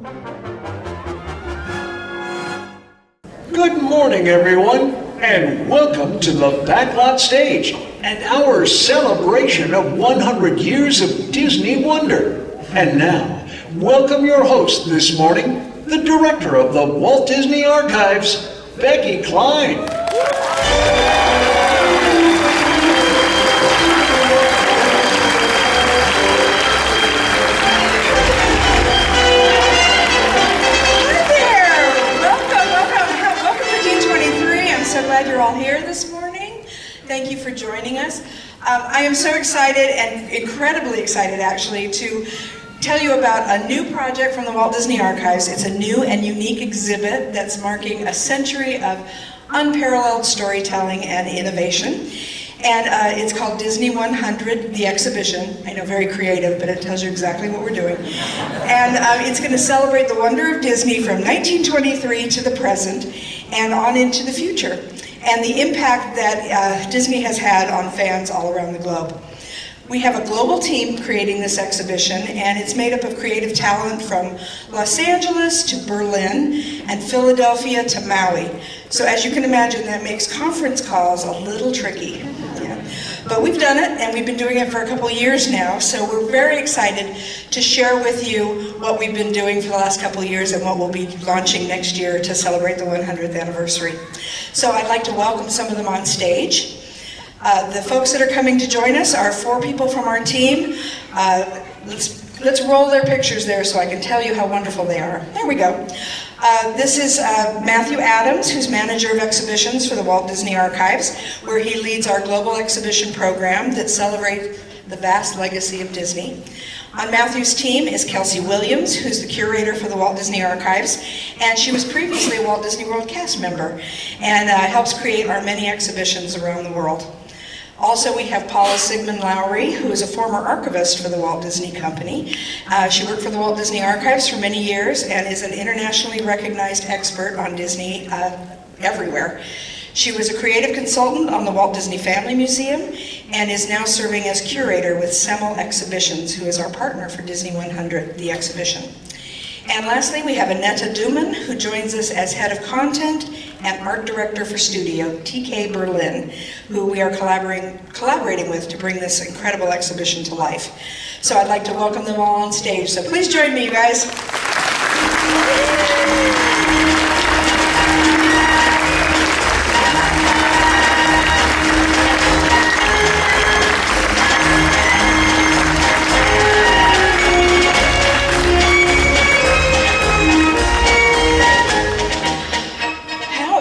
Good morning, everyone, and welcome to the Backlot Stage and our celebration of 100 years of Disney wonder. And now, welcome your host this morning, the director of the Walt Disney Archives, Becky Klein. So glad you're all here this morning. Thank you for joining us. I am so excited and incredibly excited actually to tell you about a new project from the Walt Disney Archives. It's a new and unique exhibit that's marking a century of unparalleled storytelling and innovation. And it's called Disney100, the exhibition. I know, very creative, but it tells you exactly what we're doing. And it's going to celebrate the wonder of Disney from 1923 to the present and on into the future, and the impact that Disney has had on fans all around the globe. We have a global team creating this exhibition, and it's made up of creative talent from Los Angeles to Berlin and Philadelphia to Maui. So as you can imagine, that makes conference calls a little tricky. Yeah. But we've done it, and we've been doing it for a couple years now, so we're very excited to share with you what we've been doing for the last couple of years and what we'll be launching next year to celebrate the 100th anniversary. So I'd like to welcome some of them on stage. The folks that are coming to join us are 4 people from our team. Let's roll their pictures there so I can tell you how wonderful they are. There we go. This is Matthew Adams, who's manager of exhibitions for the Walt Disney Archives, where he leads our global exhibition program that celebrates the vast legacy of Disney. On Matthew's team is Kelsey Williams, who's the curator for the Walt Disney Archives, and she was previously a Walt Disney World cast member and helps create our many exhibitions around the world. Also, we have Paula Sigmund Lowry, who is a former archivist for the Walt Disney Company. She worked for the Walt Disney Archives for many years and is an internationally recognized expert on Disney everywhere. She was a creative consultant on the Walt Disney Family Museum and is now serving as curator with Semmel Exhibitions, who is our partner for Disney100, the exhibition. And lastly, we have Annette Duman, who joins us as head of content and art director for Studio, TK Berlin, who we are collaborating with to bring this incredible exhibition to life. So I'd like to welcome them all on stage. So please join me, you guys.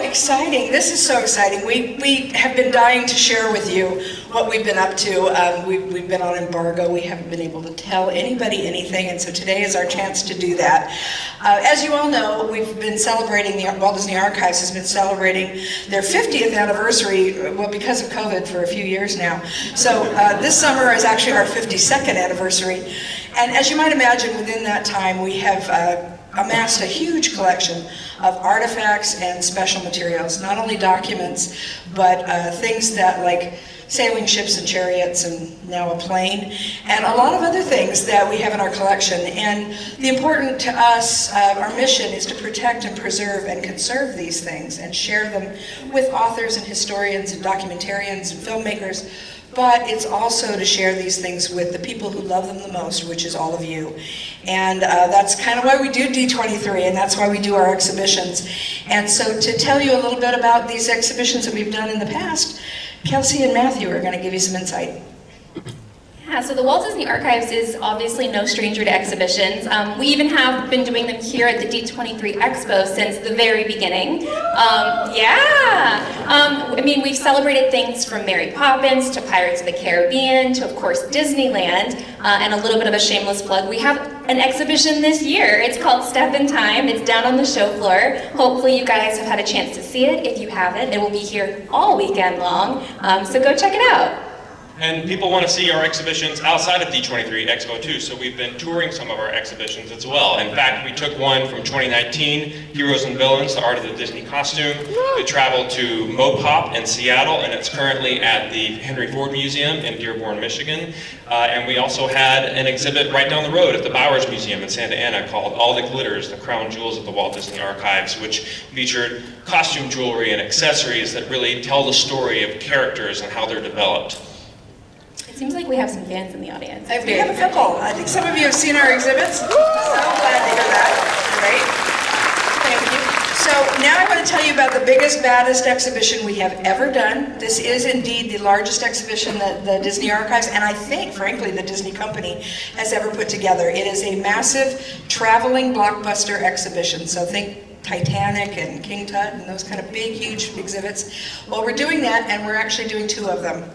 Exciting. This is so exciting. We have been dying to share with you what we've been up to. We've been on embargo. We haven't been able to tell anybody anything, and so today is our chance to do that. As you all know, we've been celebrating, the Walt Disney Archives has been celebrating their 50th anniversary, well, because of COVID for a few years now. So this summer is actually our 52nd anniversary, and as you might imagine, within that time we have amassed a huge collection of artifacts and special materials, not only documents, but things that like sailing ships and chariots and now a plane, and a lot of other things that we have in our collection. And the important to us, our mission is to protect and preserve and conserve these things and share them with authors and historians and documentarians and filmmakers, but it's also to share these things with the people who love them the most, which is all of you. And that's kind of why we do D23, and that's why we do our exhibitions. And so to tell you a little bit about these exhibitions that we've done in the past, Kelsey and Matthew are going to give you some insight. Yeah, so the Walt Disney Archives is obviously no stranger to exhibitions. We even have been doing them here at the D23 Expo since the very beginning. I mean, we've celebrated things from Mary Poppins to Pirates of the Caribbean to, of course, Disneyland, and a little bit of a shameless plug. We have an exhibition this year. It's called Step in Time. It's down on the show floor. Hopefully you guys have had a chance to see it. If you haven't, it will be here all weekend long, so go check it out. And people want to see our exhibitions outside of D23 Expo too, so we've been touring some of our exhibitions as well. In fact, we took one from 2019, Heroes and Villains, the Art of the Disney Costume. It traveled to Mopop in Seattle, and it's currently at the Henry Ford Museum in Dearborn, Michigan. And we also had an exhibit right down the road at the Bowers Museum in Santa Ana called All the Glitters, the Crown Jewels of the Walt Disney Archives, which featured costume jewelry and accessories that really tell the story of characters and how they're developed. It seems like we have some fans in the audience. We have a couple. I think some of you have seen our exhibits. So glad to hear that. Great. Thank you. So now I want to tell you about the biggest, baddest exhibition we have ever done. This is indeed the largest exhibition that the Disney Archives, and I think, frankly, the Disney Company has ever put together. It is a massive traveling blockbuster exhibition. So think Titanic and King Tut and those kind of big, huge exhibits. Well, we're doing that, and we're actually doing two of them.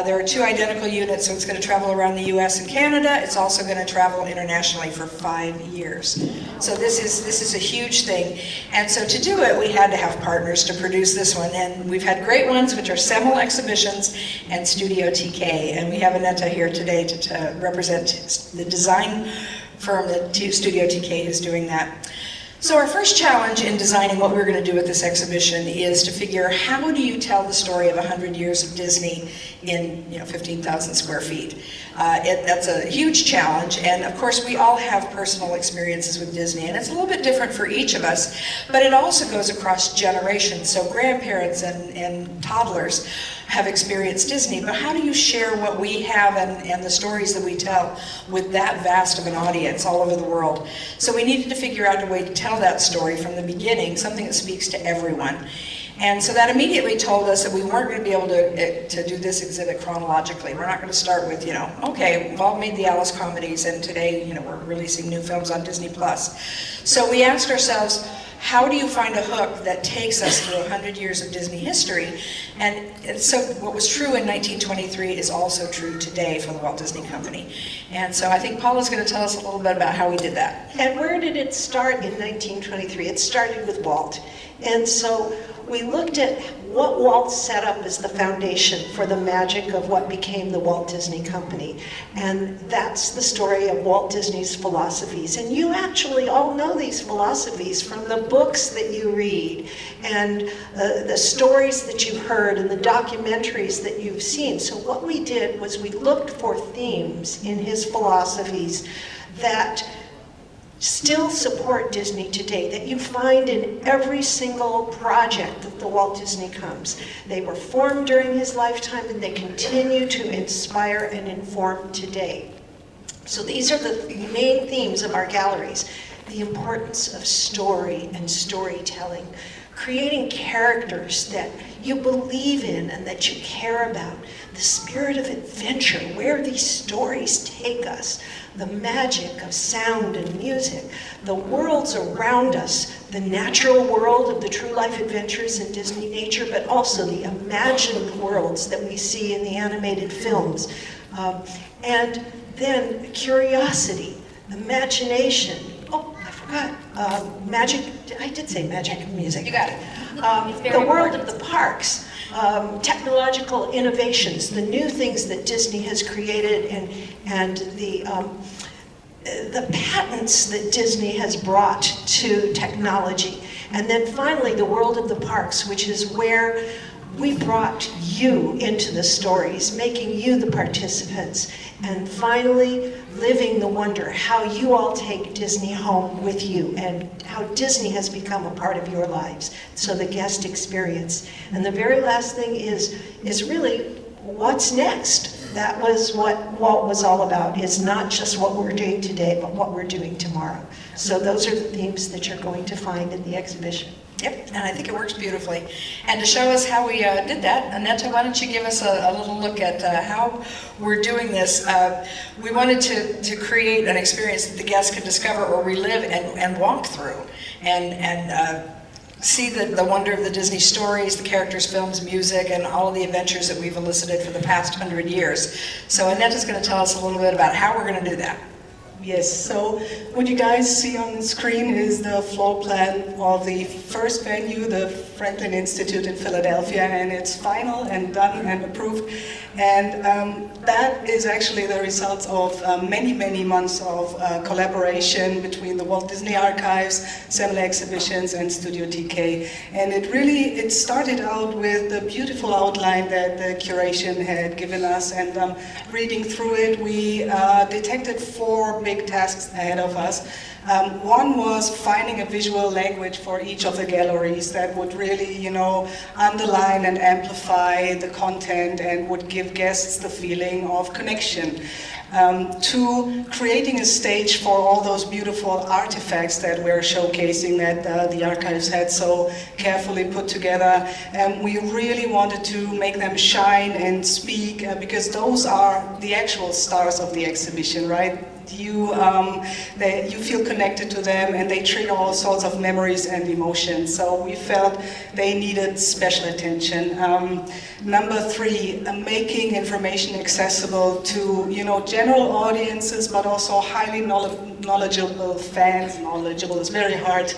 There are two identical units, so it's going to travel around the US and Canada. It's also going to travel internationally for 5 years. So this is a huge thing. And so to do it, we had to have partners to produce this one. And we've had great ones, which are Semel Exhibitions and Studio TK. And we have Annetta here today to represent the design firm that Studio TK is doing that. So our first challenge in designing what we're going to do with this exhibition is to figure how do you tell the story of 100 years of Disney in 15,000 square feet. That's a huge challenge, and of course we all have personal experiences with Disney, and it's a little bit different for each of us, but it also goes across generations. So grandparents and toddlers have experienced Disney, but how do you share what we have and the stories that we tell with that vast of an audience all over the world? So we needed to figure out a way to tell that story from the beginning, something that speaks to everyone. And so that immediately told us that we weren't going to be able to do this exhibit chronologically. We're not going to start with, okay, we've all made the Alice comedies, and today, we're releasing new films on Disney+. So we asked ourselves, how do you find a hook that takes us through 100 years of Disney history? And so what was true in 1923 is also true today for the Walt Disney Company. And so I think Paula's going to tell us a little bit about how we did that. And where did it start in 1923? It started with Walt. And so we looked at what Walt set up as the foundation for the magic of what became the Walt Disney Company. And that's the story of Walt Disney's philosophies. And you actually all know these philosophies from the books that you read and the stories that you've heard and the documentaries that you've seen. So what we did was we looked for themes in his philosophies that still support Disney today, that you find in every single project that the Walt Disney comes. They were formed during his lifetime, and they continue to inspire and inform today. So these are the main themes of our galleries: the importance of story and storytelling, creating characters that you believe in and that you care about, the spirit of adventure, where these stories take us, the magic of sound and music, the worlds around us, the natural world of the true life adventures in Disney nature, but also the imagined worlds that we see in the animated films. And then curiosity, imagination. Oh, I forgot. Magic, I did say magic and music. You got it. The world of the parks. Technological innovations, the new things that Disney has created, and the patents that Disney has brought to technology. And then finally, the world of the parks, which is where we brought you into the stories, making you the participants. And finally, living the wonder, how you all take Disney home with you and how Disney has become a part of your lives. So the guest experience. And the very last thing is really what's next. That was what Walt was all about, is not just what we're doing today, but what we're doing tomorrow. So those are the themes that you're going to find in the exhibition. Yep, and I think it works beautifully. And to show us how we did that, Annetta, why don't you give us a little look at how we're doing this. We wanted to create an experience that the guests could discover or relive and walk through and see the wonder of the Disney stories, the characters, films, music, and all of the adventures that we've elicited for the past 100 years. So Annetta's going to tell us a little bit about how we're going to do that. Yes, so what you guys see on the screen is the floor plan of the first venue, the Franklin Institute in Philadelphia, and it's final and done and approved. And that is actually the results of many, many months of collaboration between the Walt Disney Archives, Semler Exhibitions, and Studio TK. And it started out with the beautiful outline that the curation had given us, and reading through it, we detected 4 big tasks ahead of us. One was finding a visual language for each of the galleries that would really, underline and amplify the content and would give guests the feeling of connection. 2, creating a stage for all those beautiful artifacts that we're showcasing that the archives had so carefully put together. And we really wanted to make them shine and speak because those are the actual stars of the exhibition, right? You feel connected to them and they trigger all sorts of memories and emotions. So we felt they needed special attention. Number 3, making information accessible to general audiences, but also highly knowledgeable fans. Knowledgeable is very hard.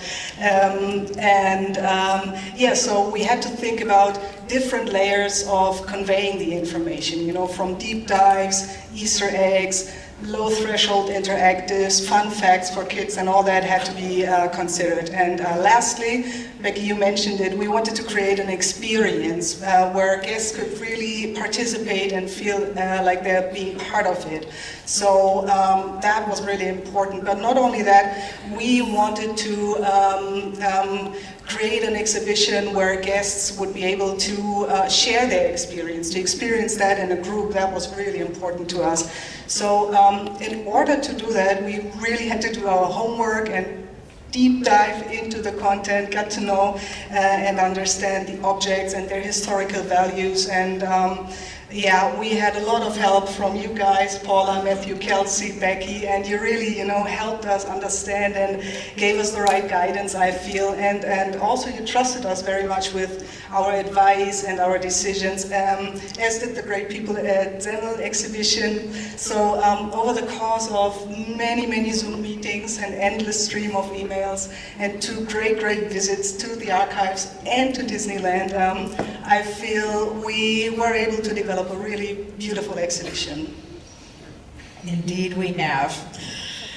So we had to think about different layers of conveying the information, from deep dives, Easter eggs, low threshold interactives, fun facts for kids, and all that had to be considered. And lastly, Becky, you mentioned it, we wanted to create an experience where guests could really participate and feel like they're being part of it. So that was really important. But not only that, we wanted to create an exhibition where guests would be able to share their experience, to experience that in a group. That was really important to us. So in order to do that, we really had to do our homework and deep dive into the content, get to know and understand the objects and their historical values. And we had a lot of help from you guys, Paula, Matthew, Kelsey, Becky, and you really, helped us understand and gave us the right guidance, I feel, and also you trusted us very much with our advice and our decisions, as did the great people at Semler Exhibition. So over the course of many, many Zoom meetings, an endless stream of emails, and 2 great, great visits to the archives and to Disneyland, I feel we were able to develop a really beautiful exhibition. Indeed we have.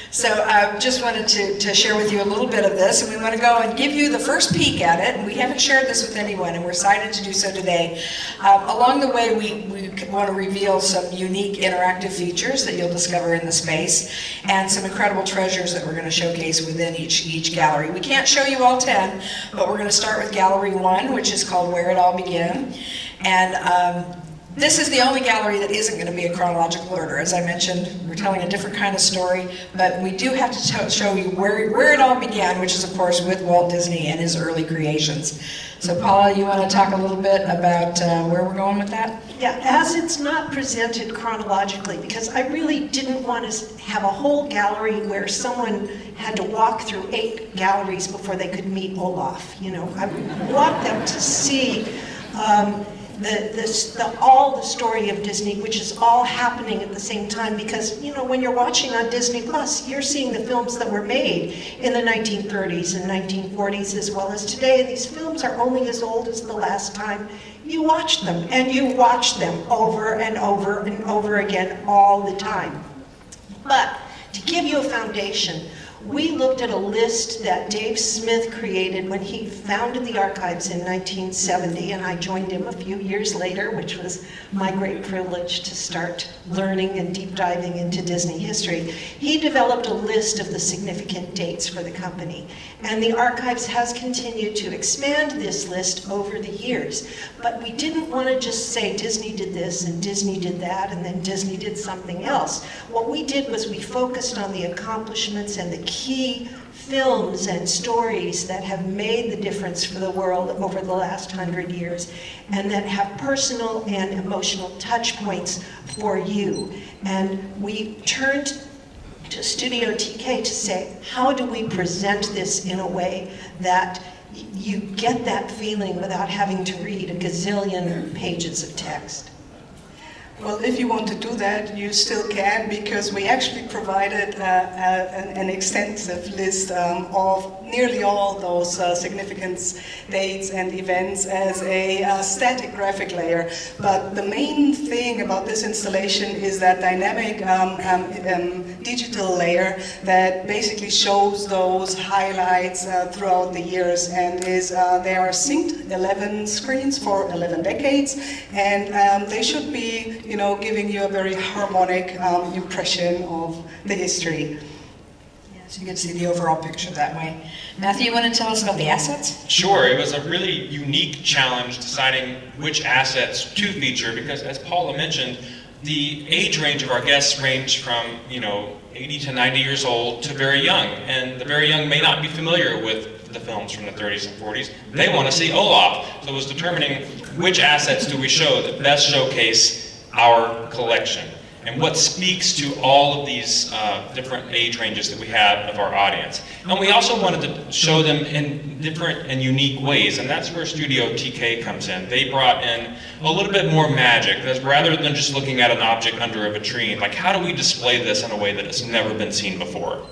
So I just wanted to share with you a little bit of this, and we want to go and give you the first peek at it. And we haven't shared this with anyone, and we're excited to do so today. Along the way, we want to reveal some unique interactive features that you'll discover in the space, and some incredible treasures that we're going to showcase within each gallery. We can't show you all 10, but we're going to start with Gallery 1, which is called Where It All Began. And this is the only gallery that isn't going to be in chronological order. As I mentioned, we're telling a different kind of story, but we do have to show you where it all began, which is, of course, with Walt Disney and his early creations. So, Paula, you want to talk a little bit about where we're going with that? Yeah, as it's not presented chronologically, because I really didn't want to have a whole gallery where someone had to walk through 8 galleries before they could meet Olaf. I want them to see all the story of Disney, which is all happening at the same time, because when you're watching on Disney Plus, you're seeing the films that were made in the 1930s and 1940s as well as today. These films are only as old as the last time you watched them, and you watch them over and over and over again all the time. But to give you a foundation, we looked at a list that Dave Smith created when he founded the archives in 1970, and I joined him a few years later, which was my great privilege to start learning and deep diving into Disney history. He developed a list of the significant dates for the company, and the archives has continued to expand this list over the years. But we didn't want to just say Disney did this and Disney did that and then Disney did something else. What we did was we focused on the accomplishments and the key films and stories that have made the difference for the world over the last 100 years, and that have personal and emotional touch points for you. And we turned to Studio TK to say, how do we present this in a way that you get that feeling without having to read a gazillion pages of text? Well, if you want to do that, you still can, because we actually provided an extensive list of nearly all those significance dates and events as a static graphic layer. But the main thing about this installation is that dynamic digital layer that basically shows those highlights throughout the years, and they are synced 11 screens for 11 decades, and they should be, giving you a very harmonic impression of the history. So you can see the overall picture that way. Matthew, you want to tell us about the assets? Sure, it was a really unique challenge deciding which assets to feature, because as Paula mentioned, the age range of our guests range from 80 to 90 years old to very young, and the very young may not be familiar with the films from the 30s and 40s. They want to see Olaf, so it was determining which assets do we show that best showcase our collection, and what speaks to all of these different age ranges that we have of our audience. And we also wanted to show them in different and unique ways, and that's where Studio TK comes in. They brought in a little bit more magic, that's rather than just looking at an object under a vitrine. Like, how do we display this in a way that has never been seen before?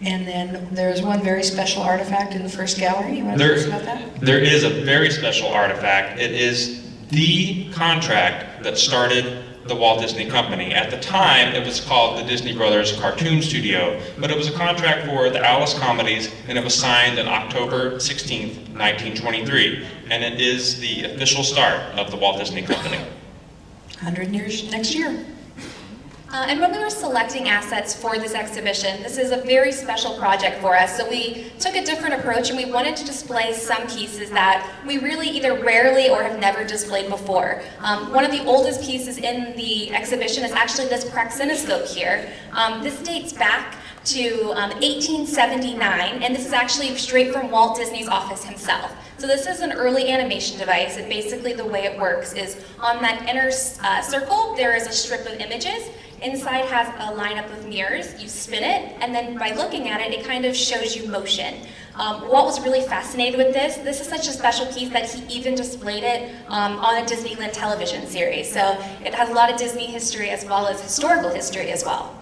And then there's one very special artifact in the first gallery. You want to tell us about that? There is a very special artifact. It is the contract that started the Walt Disney Company. At the time, it was called the Disney Brothers Cartoon Studio, but it was a contract for the Alice comedies, and it was signed on October 16th, 1923, and it is the official start of the Walt Disney Company. 100 years next year. And when we were selecting assets for this exhibition, this is a very special project for us, so we took a different approach and we wanted to display some pieces that we really either rarely or have never displayed before. One of the oldest pieces in the exhibition is actually this praxinoscope here. This dates back to 1879, and this is actually straight from Walt Disney's office himself. So this is an early animation device, and basically the way it works is on that inner circle, there is a strip of images. Inside has a lineup of mirrors. You spin it, and then by looking at it, it kind of shows you motion. Walt was really fascinated with this. This is such a special piece that he even displayed it on a Disneyland television series. So it has a lot of Disney history as well as historical history as well.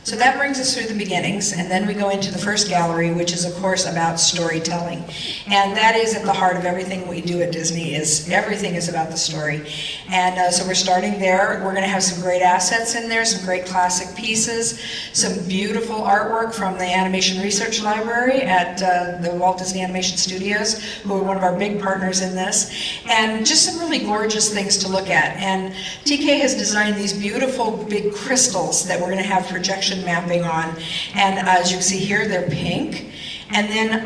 So that brings us through the beginnings, and then we go into the first gallery, which is of course about storytelling. And that is at the heart of everything we do at Disney, is everything is about the story. And so we're starting there. We're gonna have some great assets in there, some great classic pieces, some beautiful artwork from the Animation Research Library at the Walt Disney Animation Studios, who are one of our big partners in this, and just some really gorgeous things to look at. And TK has designed these beautiful big crystals that we're gonna have projection mapping on, and as you can see here, they're pink, and then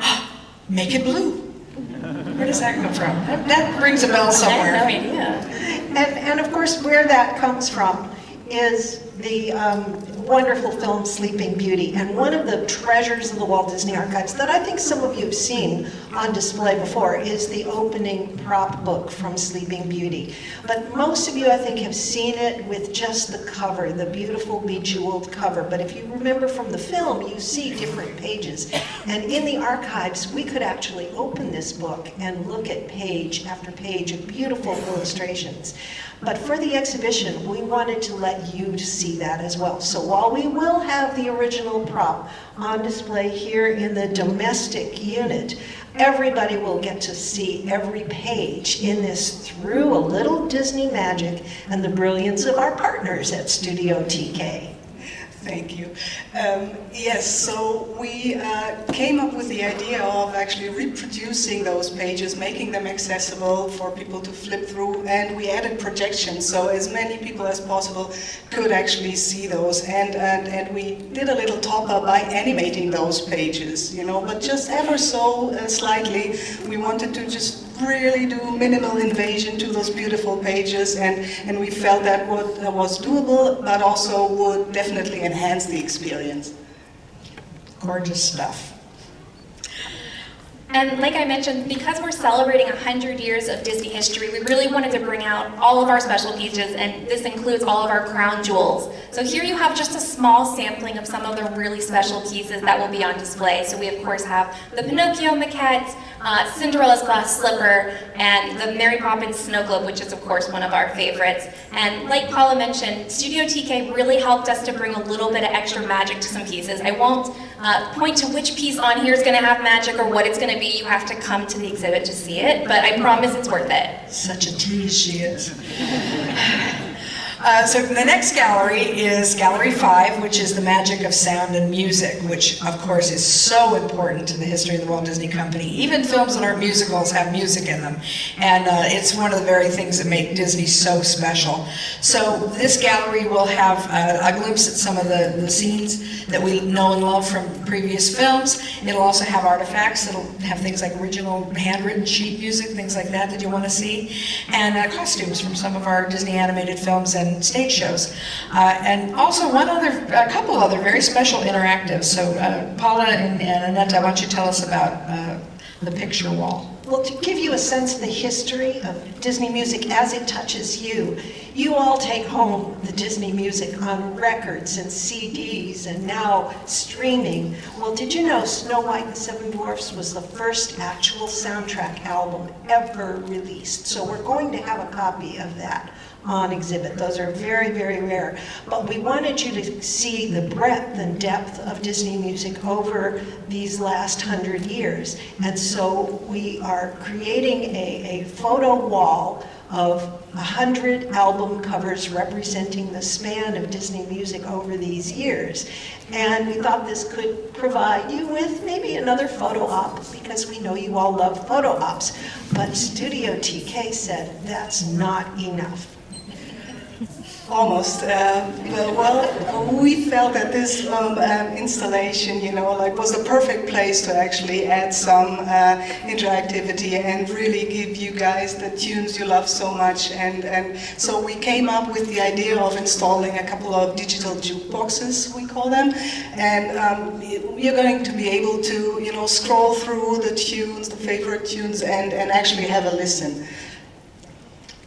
make it blue. Where does that come from? That rings a bell somewhere. I have no idea. And of course, where that comes from is the wonderful film Sleeping Beauty, and one of the treasures of the Walt Disney Archives that I think some of you have seen on display before is the opening prop book from Sleeping Beauty. But most of you, I think, have seen it with just the cover, the beautiful bejeweled cover. But if you remember from the film, you see different pages. And in the archives, we could actually open this book and look at page after page of beautiful illustrations. But for the exhibition, we wanted to let you see that as well. So while we will have the original prop on display here in the domestic unit, everybody will get to see every page in this through a little Disney magic and the brilliance of our partners at Studio TK. Thank you. Yes, so we came up with the idea of actually reproducing those pages, making them accessible for people to flip through, and we added projections so as many people as possible could actually see those. And we did a little top-up by animating those pages, but just ever so slightly. We wanted to just really do minimal invasion to those beautiful pages, and we felt that was doable, but also would definitely enhance the experience. Gorgeous stuff. And like I mentioned, because we're celebrating 100 years of Disney history, we really wanted to bring out all of our special pieces, and this includes all of our crown jewels. So here you have just a small sampling of some of the really special pieces that will be on display. So we of course have the Pinocchio maquette, Cinderella's glass slipper, and the Mary Poppins snow globe, which is of course one of our favorites. And like Paula mentioned, Studio TK really helped us to bring a little bit of extra magic to some pieces. I won't point to which piece on here is going to have magic or what it's going to be. You have to come to the exhibit to see it, but I promise it's worth it. Such a tease she is. So the next gallery is Gallery 5, which is the magic of sound and music, which of course is so important to the history of the Walt Disney Company. Even films that aren't musicals have music in them, and it's one of the very things that make Disney so special. So this gallery will have a glimpse at some of the scenes that we know and love from previous films. It'll also have artifacts. It'll have things like original handwritten sheet music, things like that you want to see, and costumes from some of our Disney animated films and stage shows. And also a couple other very special interactives. So Paula and Annette, why don't you tell us about the picture wall? Well, to give you a sense of the history of Disney music as it touches you, you all take home the Disney music on records and CDs and now streaming. Well, did you know Snow White and the Seven Dwarfs was the first actual soundtrack album ever released? So we're going to have a copy of that on exhibit. Those are very, very rare. But we wanted you to see the breadth and depth of Disney music over these last 100 years. And so we are creating a photo wall of 100 album covers representing the span of Disney music over these years. And we thought this could provide you with maybe another photo op, because we know you all love photo ops. But Studio TK said that's not enough. Almost. Well, we felt that this installation, was the perfect place to actually add some interactivity and really give you guys the tunes you love so much. And so we came up with the idea of installing a couple of digital jukeboxes, we call them, and you're going to be able to, scroll through the tunes, the favorite tunes, and actually have a listen.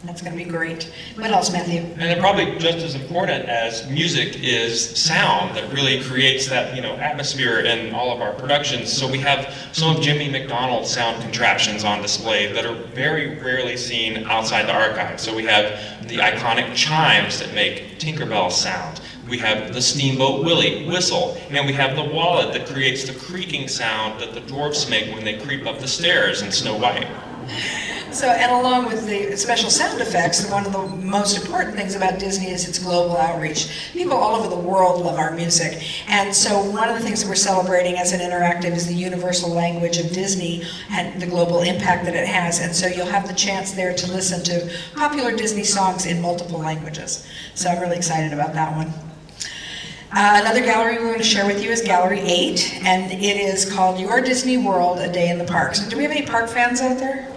That's going to be great. What else, Matthew? And then probably just as important as music is sound that really creates that, atmosphere in all of our productions. So we have some of Jimmy McDonald's sound contraptions on display that are very rarely seen outside the archive. So we have the iconic chimes that make Tinkerbell sound. We have the Steamboat Willie whistle, and we have the wallet that creates the creaking sound that the dwarfs make when they creep up the stairs in Snow White. So, and along with the special sound effects, one of the most important things about Disney is its global outreach. People all over the world love our music. And so one of the things that we're celebrating as an interactive is the universal language of Disney and the global impact that it has. And so you'll have the chance there to listen to popular Disney songs in multiple languages. So I'm really excited about that one. Another gallery we want to share with you is Gallery 8, and it is called Your Disney World, A Day in the Parks. And do we have any park fans out there?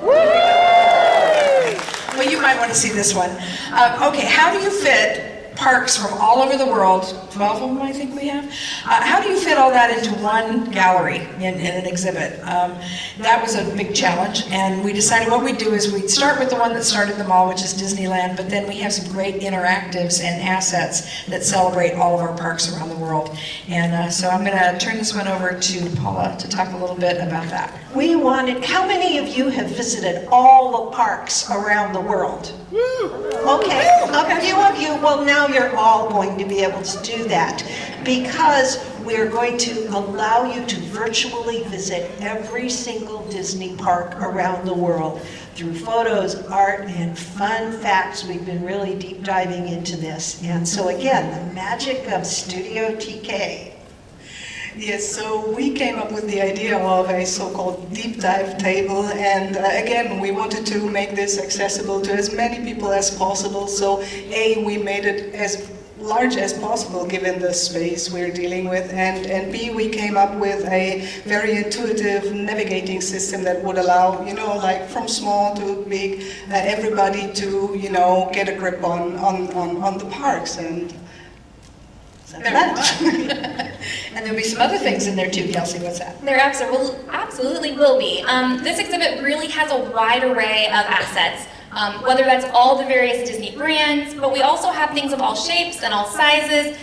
Well, you might want to see this one. Okay, how do you fit parks from all over the world, 12 of them I think we have, how do you fit all that into one gallery in an exhibit? That was a big challenge, and we decided what we'd do is we'd start with the one that started them all, which is Disneyland, but then we have some great interactives and assets that celebrate all of our parks around the world. And so I'm going to turn this one over to Paula to talk a little bit about that. How many of you have visited all the parks around the world? Okay, a few of you. Well, now you're all going to be able to do that, because we're going to allow you to virtually visit every single Disney park around the world through photos, art, and fun facts. We've been really deep diving into this. And so again, the magic of Studio TK. Yes, so we came up with the idea of a so-called deep dive table, and again, we wanted to make this accessible to as many people as possible. So A, we made it as large as possible given the space we're dealing with, and B, we came up with a very intuitive navigating system that would allow, like from small to big, everybody to, get a grip on the parks. And and there'll be some other things in there too, Kelsey. What's that? There absolutely will be. This exhibit really has a wide array of assets. whether that's all the various Disney brands, but we also have things of all shapes and all sizes,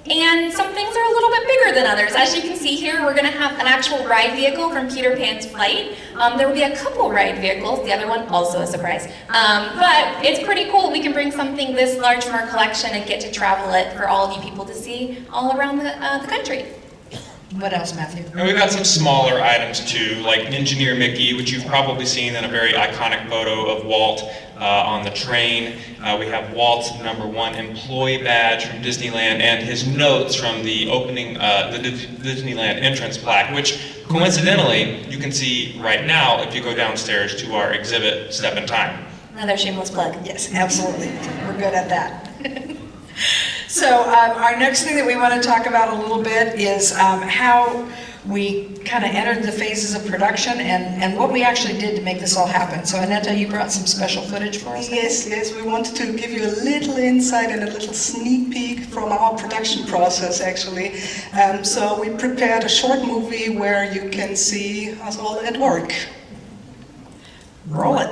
and some things are a little bit bigger than others. As you can see here, we're going to have an actual ride vehicle from Peter Pan's Flight. There will be a couple ride vehicles, the other one also a surprise. But it's pretty cool. We can bring something this large from our collection and get to travel it for all of you people to see all around the country. What else, Matthew? And we've got some smaller items too, like Engineer Mickey, which you've probably seen in a very iconic photo of Walt on the train. We have Walt's #1 employee badge from Disneyland and his notes from the opening, the Disneyland entrance plaque, which coincidentally you can see right now if you go downstairs to our exhibit, Step in Time. Another shameless plug. Yes, absolutely. We're good at that. So our next thing that we want to talk about a little bit is how we kind of entered the phases of production and what we actually did to make this all happen. So Annetta, you brought some special footage for us? Yes, we wanted to give you a little insight and a little sneak peek from our production process, actually. So we prepared a short movie where you can see us all at work. Roll it.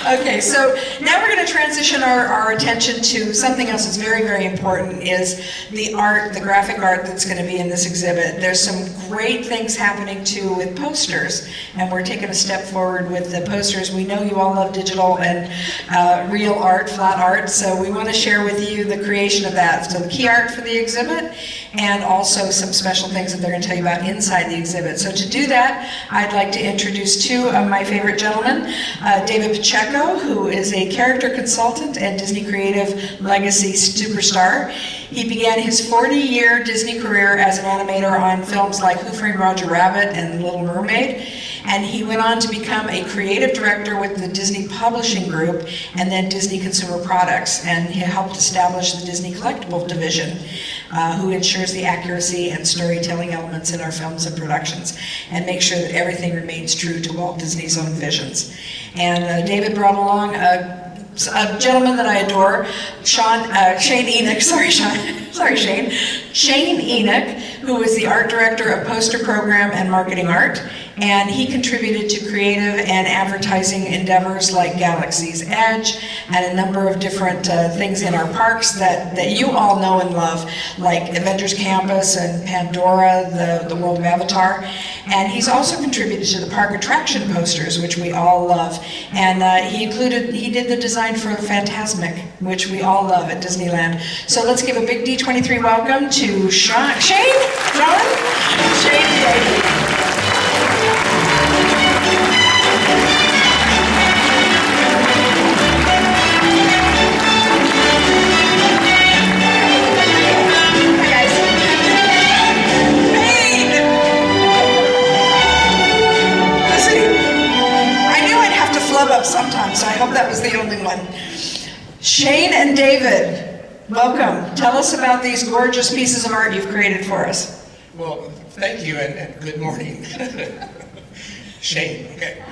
Okay, so now we're going to transition our attention to something else that's very, very important, is the art, the graphic art that's going to be in this exhibit. There's some great things happening too with posters, and we're taking a step forward with the posters. We know you all love digital and real art, flat art, so we want to share with you the creation of that. So the key art for the exhibit, and also some special things that they're going to tell you about inside the exhibit. So to do that, I'd like to introduce two of my favorite gentlemen, David Pacheco, who is a character consultant and Disney Creative Legacy superstar. He began his 40-year Disney career as an animator on films like Who Framed Roger Rabbit and Little Mermaid, and he went on to become a creative director with the Disney Publishing Group and then Disney Consumer Products, and he helped establish the Disney Collectible Division, who ensures the accuracy and storytelling elements in our films and productions and make sure that everything remains true to Walt Disney's own visions. And David brought along a gentleman that I adore, Shane Enoch, Shane Enoch, who is the art director of poster program and marketing art, and he contributed to creative and advertising endeavors like Galaxy's Edge and a number of different things in our parks that you all know and love, like Avengers Campus and Pandora, the World of Avatar. And he's also contributed to the park attraction posters, which we all love. And he did the design for Fantasmic, which we all love at Disneyland. So let's give a big D23 welcome to Shane, John, Shane, David. Up sometimes, so I hope that was the only one. Shane and David, welcome. Tell us about these gorgeous pieces of art you've created for us. Well, thank you and good morning. Shane, okay.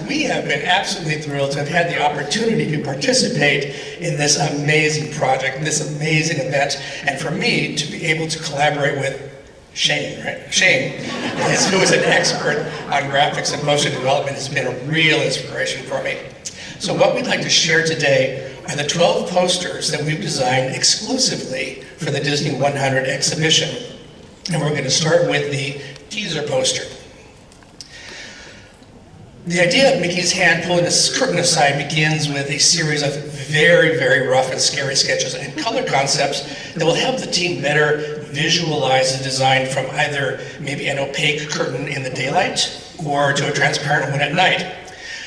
We have been absolutely thrilled to have had the opportunity to participate in this amazing project, this amazing event, and for me to be able to collaborate with Shane, right? Shane, who is an expert on graphics and poster development, has been a real inspiration for me. So what we'd like to share today are the 12 posters that we've designed exclusively for the Disney100 exhibition. And we're going to start with the teaser poster. The idea of Mickey's hand pulling the curtain aside begins with a series of very, very rough and scary sketches and color concepts that will help the team better visualize the design from either maybe an opaque curtain in the daylight or to a transparent one at night.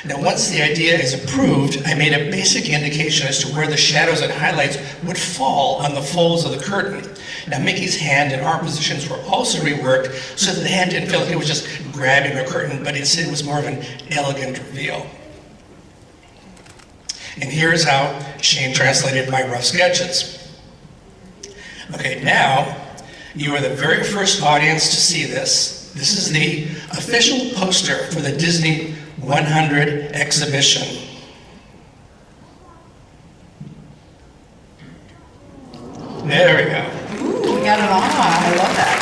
Now, once the idea is approved, I made a basic indication as to where the shadows and highlights would fall on the folds of the curtain. Now, Mickey's hand and arm positions were also reworked so that the hand didn't feel like it was just grabbing a curtain, but instead it was more of an elegant reveal. And here's how Shane translated my rough sketches. Okay, now, you are the very first audience to see this. This is the official poster for the Disney100 exhibition. There we go. Ooh, we got it on. I love that.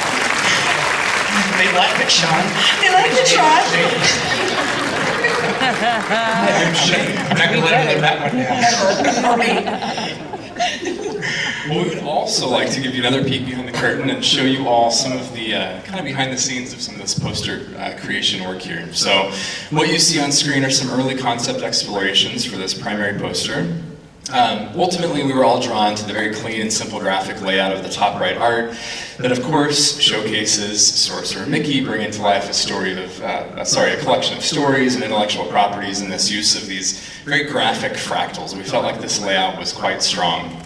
They like it, Sean. They like it, Sean. I'm not going to let him live that one down. Well, we would also like to give you another peek behind the curtain and show you all some of the kind of behind the scenes of some of this poster creation work here. So what you see on screen are some early concept explorations for this primary poster. Ultimately, we were all drawn to the very clean and simple graphic layout of the top right art that, of course, showcases Sorcerer Mickey bringing to life a collection of stories and intellectual properties and this use of these very graphic fractals. We felt like this layout was quite strong.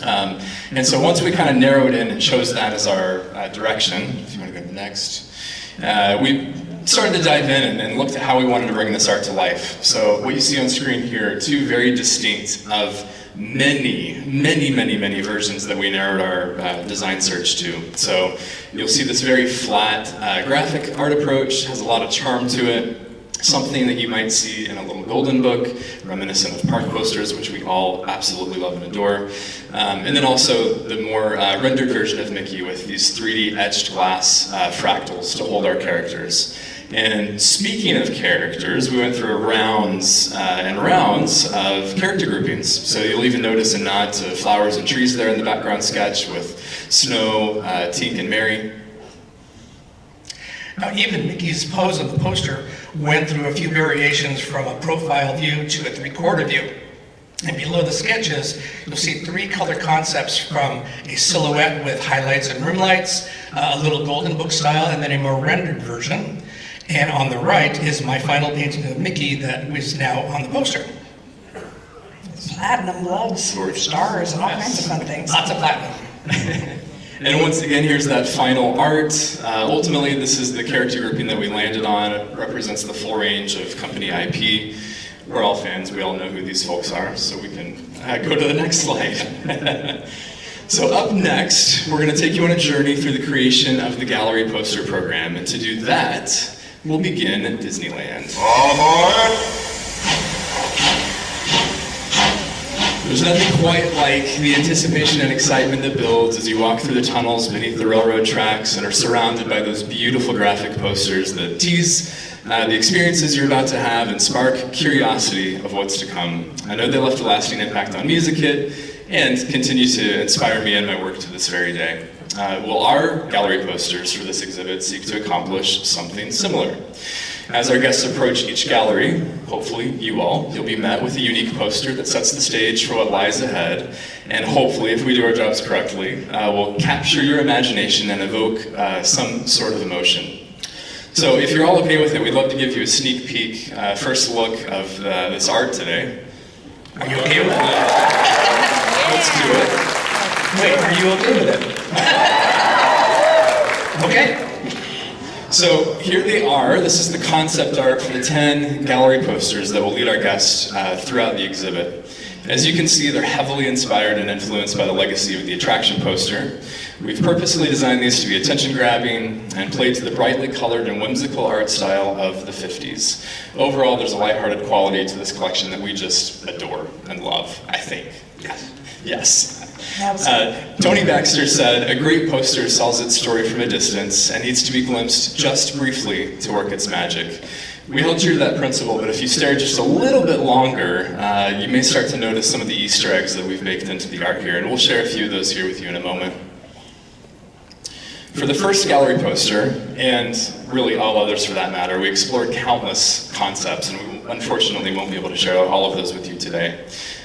And so once we kind of narrowed in and chose that as our direction, if you want to go next, we started to dive in and looked at how we wanted to bring this art to life. So what you see on screen here are two very distinct of many versions that we narrowed our design search to. So you'll see this very flat graphic art approach, has a lot of charm to it. Something that you might see in a little golden book, reminiscent of park posters, which we all absolutely love and adore. And then also the more rendered version of Mickey with these 3D etched glass fractals to hold our characters. And speaking of characters, we went through rounds and rounds of character groupings. So you'll even notice a nod to flowers and trees there in the background sketch with Snow, Tink, and Mary. Now, even Mickey's pose on the poster went through a few variations from a profile view to a three-quarter view. And below the sketches, you'll see three color concepts from a silhouette with highlights and room lights, a little golden book style, and then a more rendered version. And on the right is my final painting of Mickey that was now on the poster. Platinum gloves, stars, and all kinds of fun things. Lots of platinum. And once again, here's that final art. Ultimately, this is the character grouping that we landed on. It represents the full range of company IP. We're all fans. We all know who these folks are, so we can go to the next slide. So up next, we're going to take you on a journey through the creation of the gallery poster program. And to do that, we'll begin at Disneyland. All aboard! There's nothing quite like the anticipation and excitement that builds as you walk through the tunnels beneath the railroad tracks and are surrounded by those beautiful graphic posters that tease the experiences you're about to have and spark curiosity of what's to come. I know they left a lasting impact on me as a kid and continue to inspire me in my work to this very day. Well, our gallery posters for this exhibit seek to accomplish something similar. As our guests approach each gallery, hopefully you'll be met with a unique poster that sets the stage for what lies ahead, and hopefully, if we do our jobs correctly, we'll capture your imagination and evoke some sort of emotion. So if you're all okay with it, we'd love to give you a sneak peek, first look of this art today. Are you okay with it? Let's do it. Wait, are you okay with it? Okay. So here they are. This is the concept art for the 10 gallery posters that will lead our guests throughout the exhibit. As you can see, they're heavily inspired and influenced by the legacy of the attraction poster. We've purposely designed these to be attention-grabbing and played to the brightly colored and whimsical art style of the 50s. Overall, there's a lighthearted quality to this collection that we just adore and love, I think. Yes. Tony Baxter said, "A great poster tells its story from a distance and needs to be glimpsed just briefly to work its magic." We held true to that principle, but if you stare just a little bit longer, you may start to notice some of the Easter eggs that we've baked into the art here, and we'll share a few of those here with you in a moment. For the first gallery poster, and really all others for that matter, we explored countless concepts, and we unfortunately won't be able to share all of those with you today.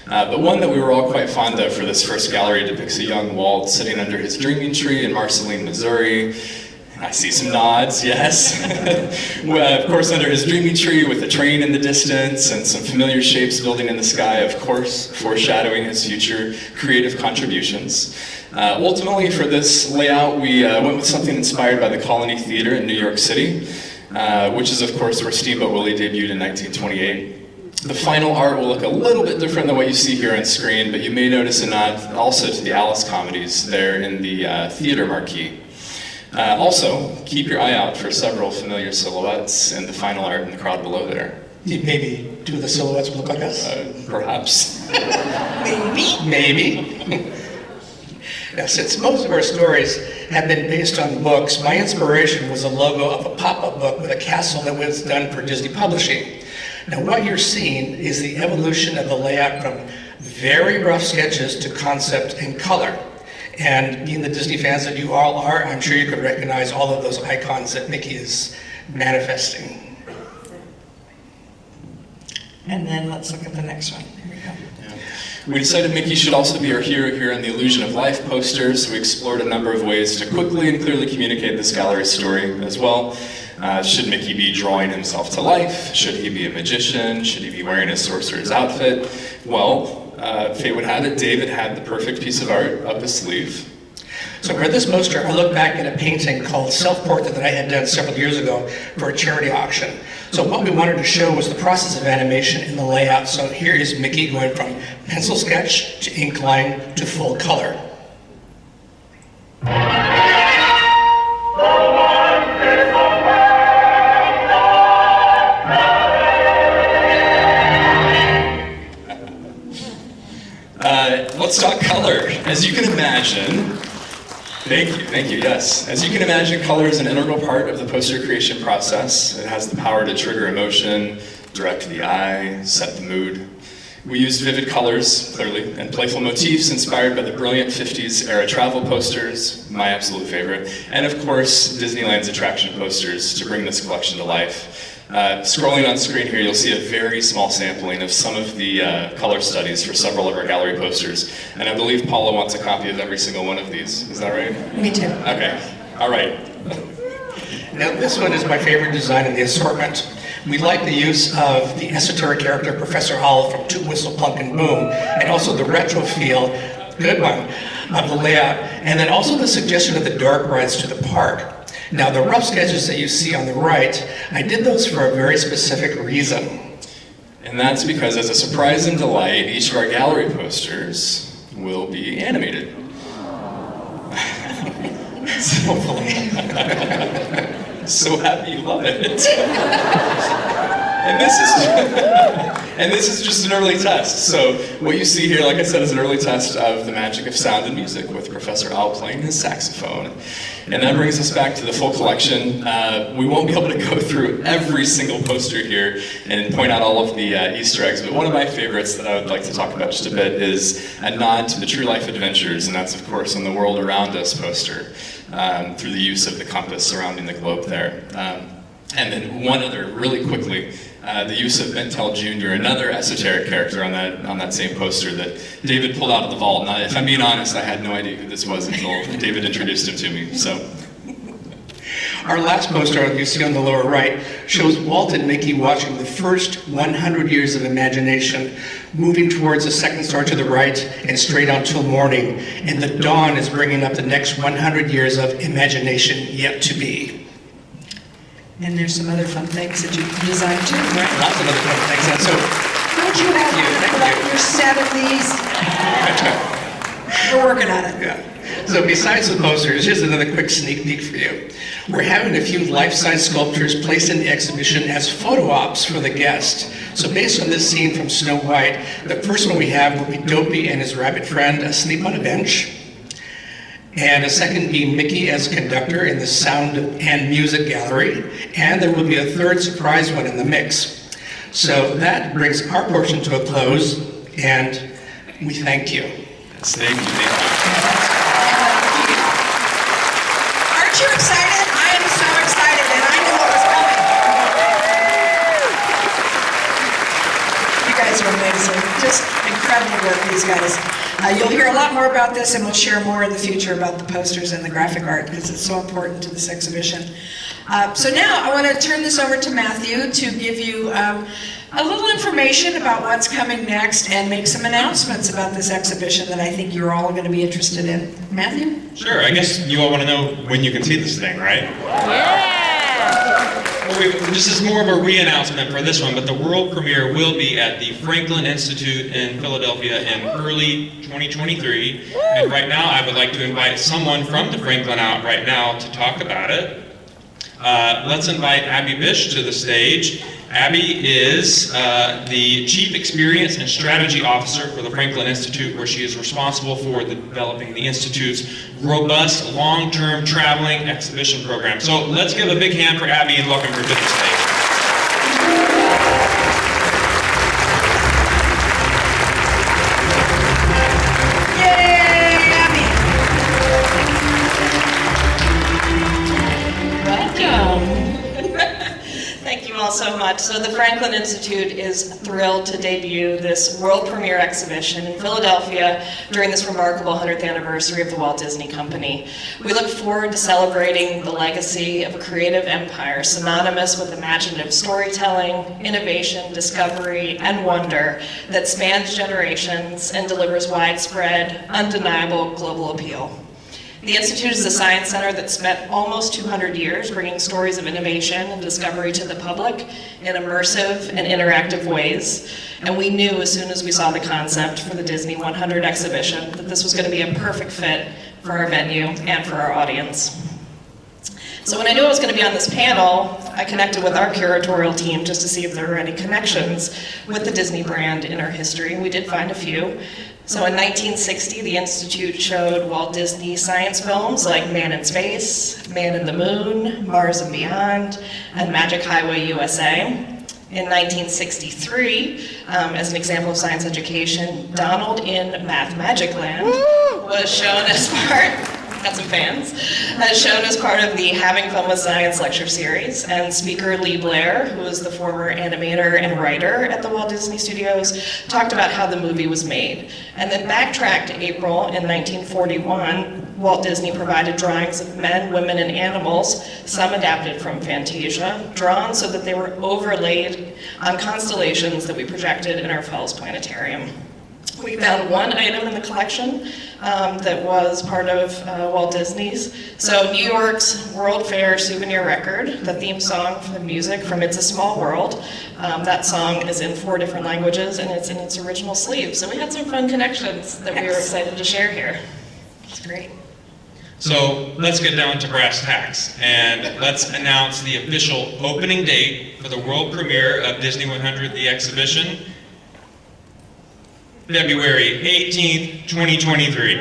But one that we were all quite fond of for this first gallery depicts a young Walt sitting under his dreaming tree in Marceline, Missouri. I see some nods, yes. Well, of course, under his dreaming tree with a train in the distance and some familiar shapes building in the sky, of course, foreshadowing his future creative contributions. Ultimately, for this layout, we went with something inspired by the Colony Theater in New York City, which is, of course, where Steamboat Willie debuted in 1928. The final art will look a little bit different than what you see here on screen, but you may notice a nod also to the Alice comedies there in the theater marquee. Also, keep your eye out for several familiar silhouettes in the final art in the crowd below there. Maybe two of the silhouettes will look like us? Perhaps. Maybe. Now, since most of our stories have been based on books, my inspiration was a logo of a pop-up book with a castle that was done for Disney Publishing. Now, what you're seeing is the evolution of the layout from very rough sketches to concept and color. And being the Disney fans that you all are, I'm sure you could recognize all of those icons that Mickey is manifesting. And then let's look at the next one. Here we go. We decided Mickey should also be our hero here on the Illusion of Life posters. We explored a number of ways to quickly and clearly communicate this gallery story as well. Should Mickey be drawing himself to life? Should he be a magician? Should he be wearing a sorcerer's outfit? Well, fate would have it, David had the perfect piece of art up his sleeve. So for this poster, I looked back at a painting called Self-Portrait that I had done several years ago for a charity auction. So what we wanted to show was the process of animation in the layout. So here is Mickey going from pencil sketch to ink line to full color. Let's talk color. As you can imagine, thank you, yes. As you can imagine, color is an integral part of the poster creation process. It has the power to trigger emotion, direct the eye, set the mood. We used vivid colors, clearly, and playful motifs inspired by the brilliant 50s era travel posters, my absolute favorite, and of course, Disneyland's attraction posters to bring this collection to life. Scrolling on screen here, you'll see a very small sampling of some of the color studies for several of our gallery posters. And I believe Paula wants a copy of every single one of these. Is that right? Me too. Okay. All right. Now, this one is my favorite design in the assortment. We like the use of the esoteric character Professor Owl from Toot Whistle Plunk and Boom, and also the retro feel, good one, of the layout, and then also the suggestion of the dark rides to the park. Now, the rough sketches that you see on the right, I did those for a very specific reason. And that's because, as a surprise and delight, each of our gallery posters will be animated. Hopefully. So happy you love it. And this is just an early test. So what you see here, like I said, is an early test of the magic of sound and music with Professor Owl playing his saxophone. And that brings us back to the full collection. We won't be able to go through every single poster here and point out all of the Easter eggs, but one of my favorites that I would like to talk about just a bit is a nod to the True Life Adventures, and that's of course on the World Around Us poster, through the use of the compass surrounding the globe there. And then one other, really quickly, the use of Bentel Jr., another esoteric character on that same poster that David pulled out of the vault. Now, if I'm being honest, I had no idea who this was until David introduced him to me, so. Our last poster you see on the lower right shows Walt and Mickey watching the first 100 years of imagination, moving towards the second star to the right and straight on till morning. And the dawn is bringing up the next 100 years of imagination yet to be. And there's some other fun things that you designed too, right? Lots of other fun things. And so, How'd you have your 70s? We're working on it. yeah. So besides the posters, here's another quick sneak peek for you. We're having a few life-size sculptures placed in the exhibition as photo ops for the guest. So based on this scene from Snow White, the first one we have will be Dopey and his rabbit friend asleep on a bench. And a second be Mickey as conductor in the sound and music gallery. And there will be a third surprise one in the mix. So that brings our portion to a close, and we thank you. Yes, thank you. Aren't you excited? I am so excited, and I knew what was coming. You guys are amazing. Just incredible work, these guys. You'll hear a lot more about this, and we'll share more in the future about the posters and the graphic art, because it's so important to this exhibition. So now I want to turn this over to Matthew to give you a little information about what's coming next and make some announcements about this exhibition that I think you're all going to be interested in. Matthew? Sure, I guess you all want to know when you can see this thing, right? Yeah! Well, this is more of a re-announcement for this one, but the world premiere will be at the Franklin Institute in Philadelphia in early 2023. And right now, I would like to invite someone from the Franklin out right now to talk about it. Let's invite Abby Bish to the stage. Abby is the Chief Experience and Strategy Officer for the Franklin Institute, where she is responsible for developing the Institute's robust, long-term traveling exhibition program. So let's give a big hand for Abby and welcome her to the stage. Thank you all so much. So the Franklin Institute is thrilled to debut this world premiere exhibition in Philadelphia during this remarkable 100th anniversary of the Walt Disney Company. We look forward to celebrating the legacy of a creative empire synonymous with imaginative storytelling, innovation, discovery, and wonder that spans generations and delivers widespread, undeniable global appeal. The Institute is a science center that spent almost 200 years bringing stories of innovation and discovery to the public in immersive and interactive ways. And we knew as soon as we saw the concept for the Disney100 exhibition that this was going to be a perfect fit for our venue and for our audience. So when I knew I was going to be on this panel, I connected with our curatorial team just to see if there were any connections with the Disney brand in our history, and we did find a few. So in 1960, the Institute showed Walt Disney science films like Man in Space, Man in the Moon, Mars and Beyond, and Magic Highway USA. In 1963, as an example of science education, Donald in Math Magic Land was shown as got some fans, shown as part of the Having Fun with Science lecture series, and speaker Lee Blair, who was the former animator and writer at the Walt Disney Studios, talked about how the movie was made. And then backtracked to April in 1941, Walt Disney provided drawings of men, women, and animals, some adapted from Fantasia, drawn so that they were overlaid on constellations that we projected in our Fells Planetarium. We found one item in the collection that was part of Walt Disney's. So New York's World Fair souvenir record, the theme song for the music from It's a Small World. That song is in 4 different languages and it's in its original sleeve. So we had some fun connections that we were excited to share here. It's great. So let's get down to brass tacks and let's announce the official opening date for the world premiere of Disney100, the exhibition. February 18th, 2023.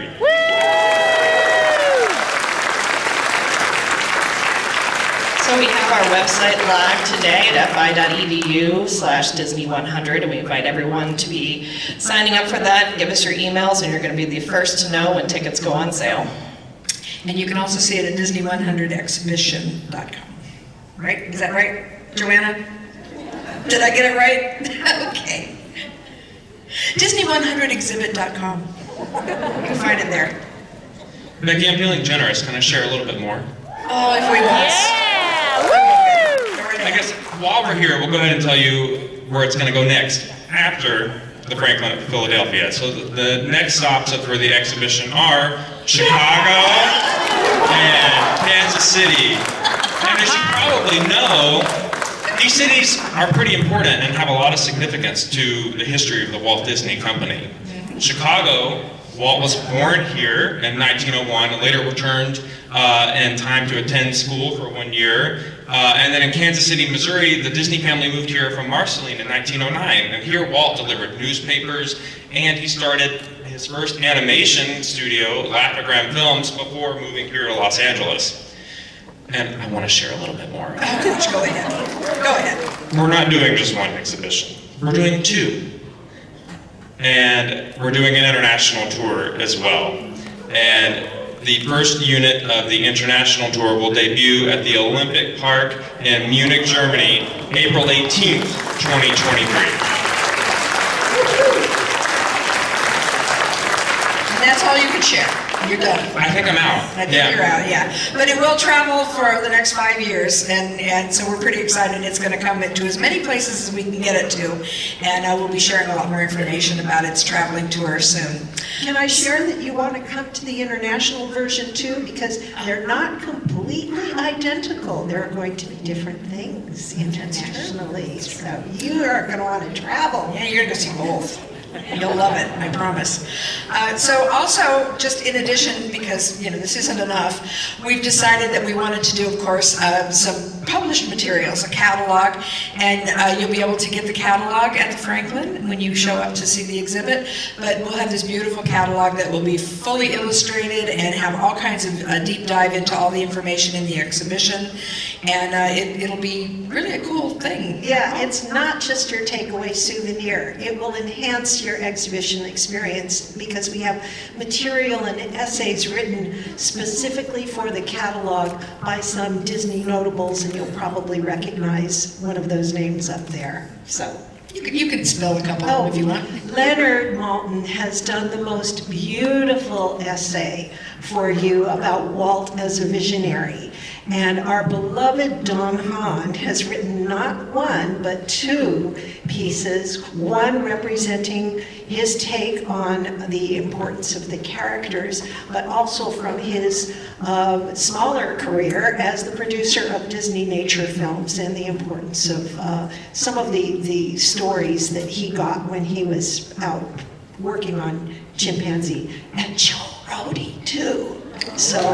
So we have our website live today at fi.edu/Disney100, and we invite everyone to be signing up for that. Give us your emails, and you're going to be the first to know when tickets go on sale. And you can also see it at Disney100exhibition.com. Right? Is that right, Joanna? Did I get it right? Okay. Disney100exhibit.com. You can find it there. Becky, I'm feeling generous. Can I share a little bit more? Oh, if we must. Yeah! Woo! I guess while we're here, we'll go ahead and tell you where it's going to go next after the Franklin of Philadelphia. So the next stops for the exhibition are Chicago and Kansas City. And as you probably know, these cities are pretty important and have a lot of significance to the history of the Walt Disney Company. Chicago Walt was born here in 1901 and later returned in time to attend school for 1 year. And then in Kansas City, Missouri, the Disney family moved here from Marceline in 1909. And here Walt delivered newspapers, and he started his first animation studio, Lapogram Films, before moving here to Los Angeles. And I want to share a little bit more. Oh gosh, go ahead. Go ahead. We're not doing just one exhibition. We're doing two. And we're doing an international tour as well. And the first unit of the international tour will debut at the Olympic Park in Munich, Germany, April 18th, 2023. And that's all you can share. You're done. I think I'm out. I think you're out, yeah. But it will travel for the next 5 years, and so we're pretty excited. It's going to come into as many places as we can get it to, and we'll be sharing a lot more information about its traveling tour soon. Can I share that you want to come to the international version too? Because they're not completely identical. There are going to be different things internationally. So you are going to want to travel. Yeah, you're going to see both. You'll love it, I promise. So also, just in addition, because this isn't enough, we've decided that we wanted to do, of course, some published materials, a catalog, and you'll be able to get the catalog at the Franklin when you show up to see the exhibit, but we'll have this beautiful catalog that will be fully illustrated and have all kinds of deep dive into all the information in the exhibition, and it'll be really a cool thing. Yeah, it's not just your takeaway souvenir. It will enhance your exhibition experience because we have material and essays written specifically for the catalog by some Disney notables, and you'll probably recognize one of those names up there. So you can spell a couple of them if you want. Leonard Maltin has done the most beautiful essay for you about Walt as a visionary. And our beloved Don Hahn has written not one, but two pieces, one representing his take on the importance of the characters, but also from his smaller career as the producer of Disney nature films and the importance of some of the stories that he got when he was out working on Chimpanzee. And Joe Rody, too. So, Joe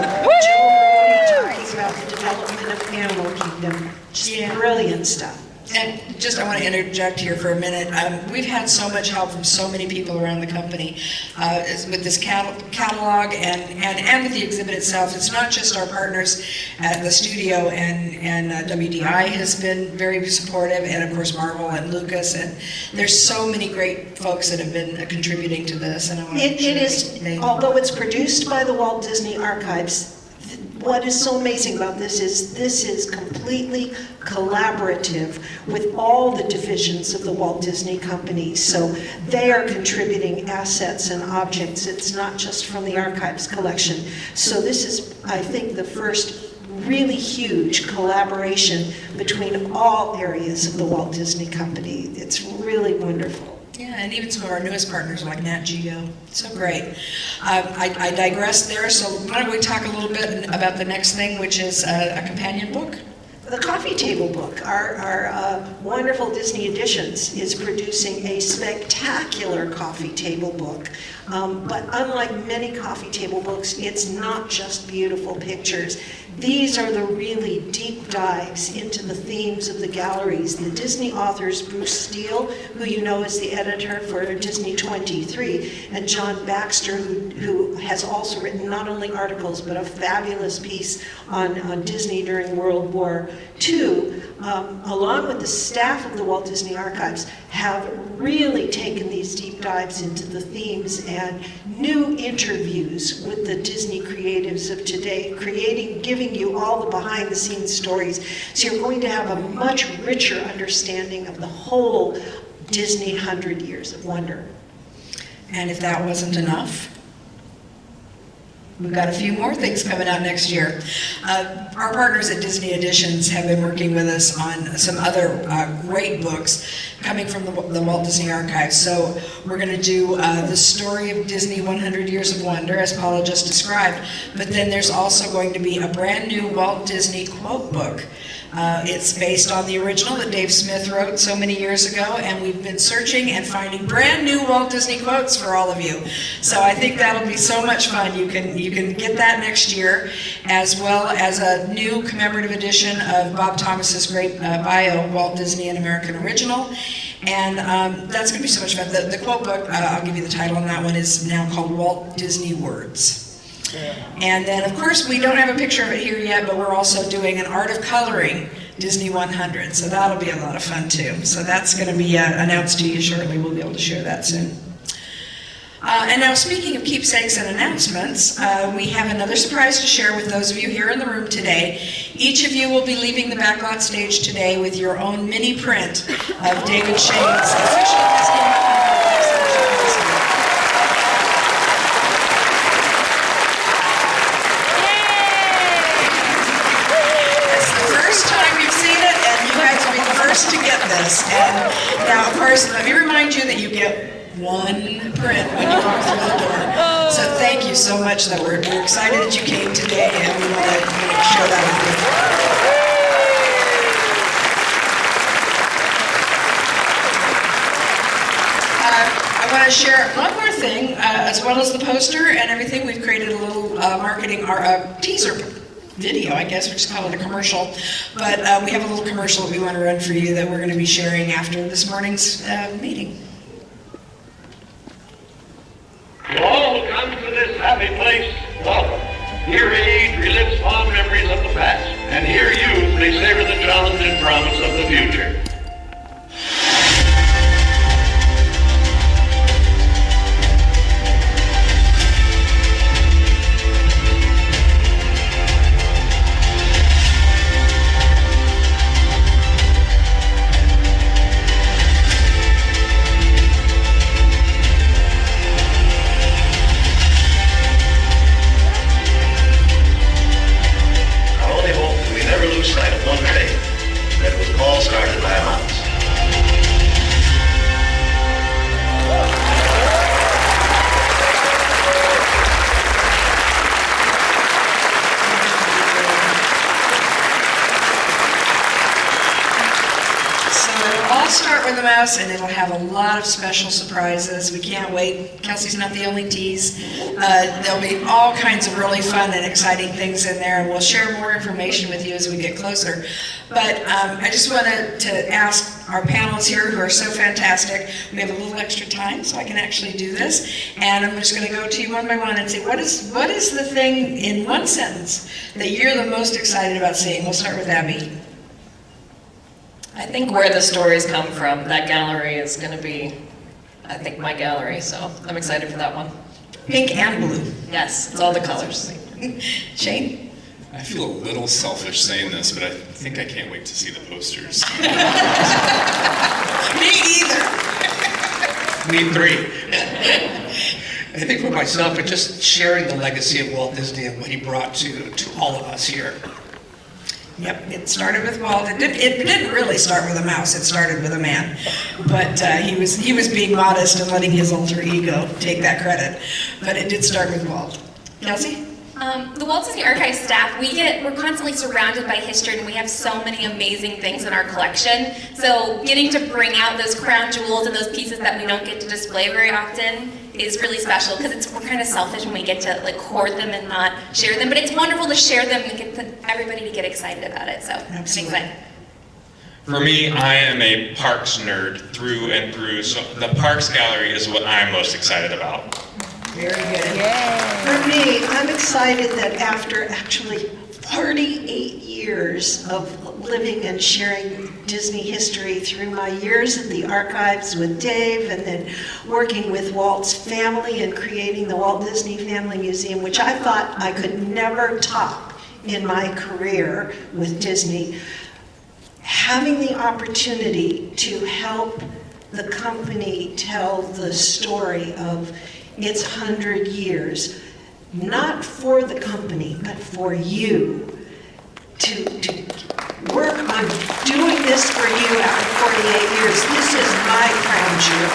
Rody talking about the development of Animal Kingdom. Just brilliant stuff. And just, I want to interject here for a minute. We've had so much help from so many people around the company with this catalog and with the exhibit itself. It's not just our partners at the studio, and WDI has been very supportive, and of course Marvel and Lucas, and there's so many great folks that have been contributing to this. And I want to it is, although it's produced by the Walt Disney Archives, what is so amazing about this is completely collaborative with all the divisions of the Walt Disney Company. So they are contributing assets and objects. It's not just from the archives collection. So this is, I think, the first really huge collaboration between all areas of the Walt Disney Company. It's really wonderful. Yeah, and even some of our newest partners like Nat Geo. So great. I digress there, so why don't we talk a little bit about the next thing, which is a companion book? The coffee table book, our wonderful Disney Editions, is producing a spectacular coffee table book. But unlike many coffee table books, it's not just beautiful pictures. These are the really deep dives into the themes of the galleries. The Disney authors Bruce Steele, who you know is the editor for Disney23, and John Baxter, who has also written not only articles, but a fabulous piece on Disney during World War II, along with the staff of the Walt Disney Archives, have really taken these deep dives into the themes and new interviews with the Disney creatives of today, giving you all the behind-the-scenes stories. So you're going to have a much richer understanding of the whole Disney 100 Years of Wonder. And if that wasn't enough, We've got a few more things coming out next year. Our partners at Disney Editions have been working with us on some other great books coming from the Walt Disney Archives. So we're going to do the story of Disney 100 Years of Wonder, as Paula just described, but then there's also going to be a brand new Walt Disney quote book. It's based on the original that Dave Smith wrote so many years ago, and we've been searching and finding brand new Walt Disney quotes for all of you. So I think that'll be so much fun. You can get that next year, as well as a new commemorative edition of Bob Thomas's great bio, Walt Disney, an American Original. And that's going to be so much fun. The quote book, I'll give you the title on that one, is now called Walt Disney Words. And then, of course, we don't have a picture of it here yet, but we're also doing an Art of Coloring Disney 100, so that'll be a lot of fun too. So that's going to be announced to you shortly. We'll be able to share that soon. And now, speaking of keepsakes and announcements, we have another surprise to share with those of you here in the room today. Each of you will be leaving the backlot stage today with your own mini print of David Shane's official Disney 100 exhibition. To get this. And now, of course, let me remind you that you get one print when you walk through the door. So thank you so much that we're excited that you came today, and we want to share that with you. I want to share one more thing, as well as the poster and everything. We've created a little marketing teaser video, I guess, we just call it a commercial, but we have a little commercial that we want to run for you that we're going to be sharing after this morning's meeting. To all who come to this happy place, welcome. Here age relives fond memories of the past, and here youth may savor the challenge and promise of the future. And it'll have a lot of special surprises. We can't wait. Kelsey's not the only tease. There'll be all kinds of really fun and exciting things in there, and we'll share more information with you as we get closer. But I just wanted to ask our panelists here, who are so fantastic, we have a little extra time, so I can actually do this. And I'm just going to go to you one by one and say, what is the thing in one sentence that you're the most excited about seeing? We'll start with Abby. I think where the stories come from, that gallery is going to be, I think, my gallery, so I'm excited for that one. Pink and blue. Yes, it's all the colors. Shane? I feel a little selfish saying this, but I think I can't wait to see the posters. Me either. Me three. I think for myself, it's just sharing the legacy of Walt Disney and what he brought to all of us here. Yep, it started with Walt. It didn't really start with a mouse. It started with a man, but he was being modest and letting his alter ego take that credit. But it did start with Walt. Kelsey? The Walt Disney Archives staff, we're constantly surrounded by history, and we have so many amazing things in our collection. So getting to bring out those crown jewels and those pieces that we don't get to display very often is really special, because we're kind of selfish when we get to hoard them and not share them. But it's wonderful to share them and get everybody to get excited about it. So Absolutely. I'm excited. For me, I am a parks nerd through and through, so the Parks Gallery is what I'm most excited about. Very good. For me, I'm excited that after actually 38 years of living and sharing Disney history through my years at the archives with Dave, and then working with Walt's family and creating the Walt Disney Family Museum, which I thought I could never top in my career with Disney, having the opportunity to help the company tell the story of its 100 years not for the company, but for you, to work on doing this for you after 48 years. This is my crown jewel.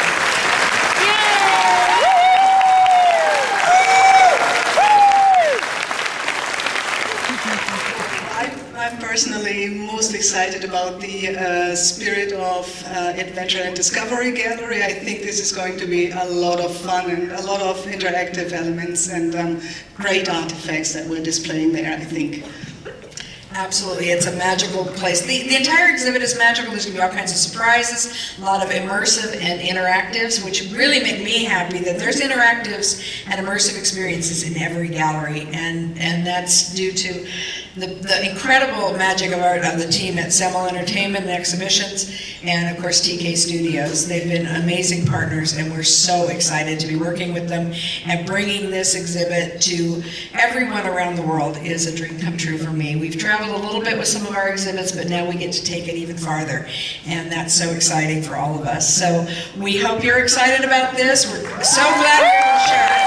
I'm personally most excited about the spirit of adventure and discovery gallery. I think this is going to be a lot of fun and a lot of interactive elements and great artifacts that we're displaying there, I think. Absolutely, it's a magical place. The entire exhibit is magical. There's going to be all kinds of surprises, a lot of immersive and interactives, which really make me happy that there's interactives and immersive experiences in every gallery, and that's due to the incredible magic of art of the team at Semmel Entertainment and Exhibitions, and of course TK Studios. They've been amazing partners, and we're so excited to be working with them, and bringing this exhibit to everyone around the world is a dream come true for me. We've traveled a little bit with some of our exhibits, but now we get to take it even farther, and that's so exciting for all of us. So we hope you're excited about this. We're so glad you're able to share it.